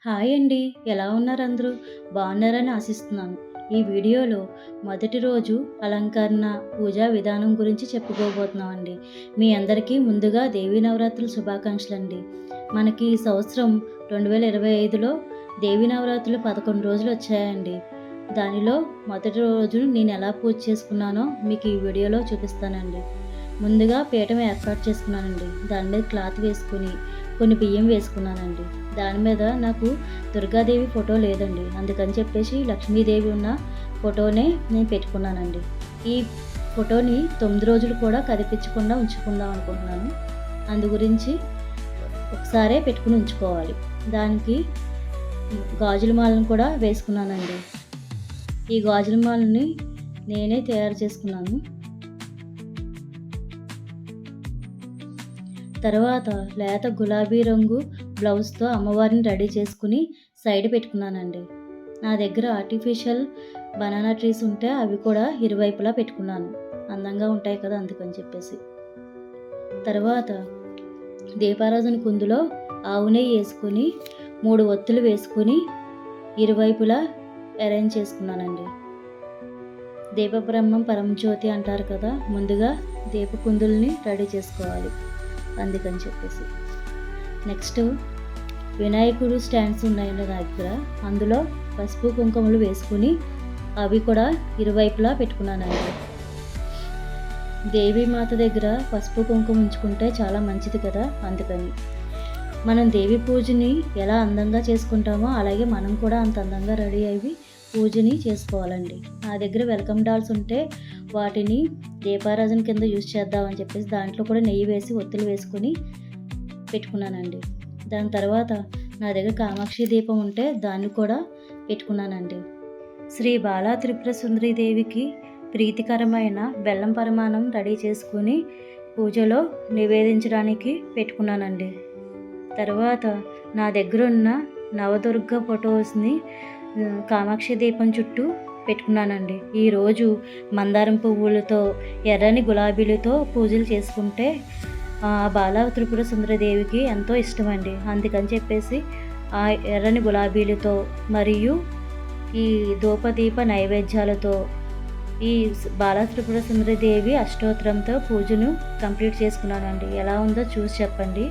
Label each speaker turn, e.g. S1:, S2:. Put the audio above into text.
S1: Hi అండి. ఎలా ఉన్నారు అందరూ? బాగున్నారని ఆశిస్తున్నాను. ఈ వీడియోలో మొదటి రోజు అలంకరణ, పూజా విధానం గురించి చెప్పుకోబోతున్నామండి. మీ అందరికీ ముందుగా దేవీ నవరాత్రుల శుభాకాంక్షలండి. మనకి ఈ సంవత్సరం 2025లో దేవీ నవరాత్రులు 11 రోజులు వచ్చాయండి. దానిలో మొదటి రోజు నేను ఎలా పూజ చేసుకున్నానో మీకు ఈ వీడియోలో చూపిస్తానండి. ముందుగా పీఠం ఏర్పాటు చేసుకున్నానండి. దాని మీద క్లాత్ వేసుకుని కొన్ని బియ్యం వేసుకున్నానండి. దాని మీద నాకు దుర్గాదేవి ఫోటో లేదండి. అందుకని చెప్పేసి లక్ష్మీదేవి ఉన్న ఫోటోనే నేను పెట్టుకున్నానండి. ఈ ఫోటోని 9 రోజులు కూడా కదిపించకుండా ఉంచుకుందాం అనుకుంటున్నాను. అందు గురించి ఒకసారే పెట్టుకుని ఉంచుకోవాలి. దానికి గాజుల మాలను కూడా వేసుకున్నానండి. ఈ గాజుల మాలని నేనే తయారు చేసుకున్నాను. తర్వాత లేత గులాబీ రంగు బ్లౌజ్తో అమ్మవారిని రెడీ చేసుకుని సైడ్ పెట్టుకున్నానండి. నా దగ్గర ఆర్టిఫిషియల్ బనానా ట్రీస్ ఉంటే అవి కూడా ఇరువైపులా పెట్టుకున్నాను. అందంగా ఉంటాయి కదా, అందుకని చెప్పేసి. తర్వాత దీపారాధన కుందులో ఆవు నెయ్యి వేసుకొని 3 ఒత్తులు వేసుకొని ఇరువైపులా అరేంజ్ చేసుకున్నానండి. దీపబ్రహ్మం పరమజ్యోతి అంటారు కదా, ముందుగా దీపకుందుల్ని రెడీ చేసుకోవాలి. అందుకని చెప్పేసి నెక్స్ట్ వినాయకుడు స్టాండ్స్ ఉన్నాయండి నా దగ్గర. అందులో పసుపు కుంకుమలు వేసుకుని అవి కూడా ఇరువైపులా పెట్టుకున్నానండి. దేవీమాత దగ్గర పసుపు కుంకుమ ఉంచుకుంటే చాలా మంచిది కదా, అందుకని మనం దేవి పూజని ఎలా అందంగా చేసుకుంటామో అలాగే మనం కూడా అంత అందంగా రెడీ అయ్యి పూజని చేసుకోవాలండి. నా దగ్గర వెల్కమ్ డాల్స్ ఉంటే వాటిని దీపారాధన కింద యూజ్ చేద్దామని చెప్పేసి దాంట్లో కూడా నెయ్యి వేసి ఒత్తులు వేసుకొని పెట్టుకున్నానండి. దాని తర్వాత నా దగ్గర కామాక్షి దీపం ఉంటే దాన్ని కూడా పెట్టుకున్నానండి. శ్రీ బాలా త్రిపుర సుందరి దేవికి ప్రీతికరమైన బెల్లం పరమాణం రెడీ చేసుకుని పూజలో నివేదించడానికి పెట్టుకున్నానండి. తర్వాత నా దగ్గర ఉన్న నవదుర్గ ఫొటోస్ని కామాక్షి దీపం చుట్టూ పెట్టుకున్నానండి. ఈరోజు మందారం పువ్వులతో ఎర్రని గులాబీలతో పూజలు చేసుకుంటే బాలా త్రిపుర సుందరదేవికి ఎంతో ఇష్టమండి. అందుకని చెప్పేసి ఆ ఎర్రని గులాబీలతో మరియు ఈ ధూపదీప నైవేద్యాలతో ఈ బాలా త్రిపుర సుందరదేవి అష్టోత్తరంతో పూజను కంప్లీట్ చేసుకున్నానండి. ఎలా ఉందో చూసి చెప్పండి.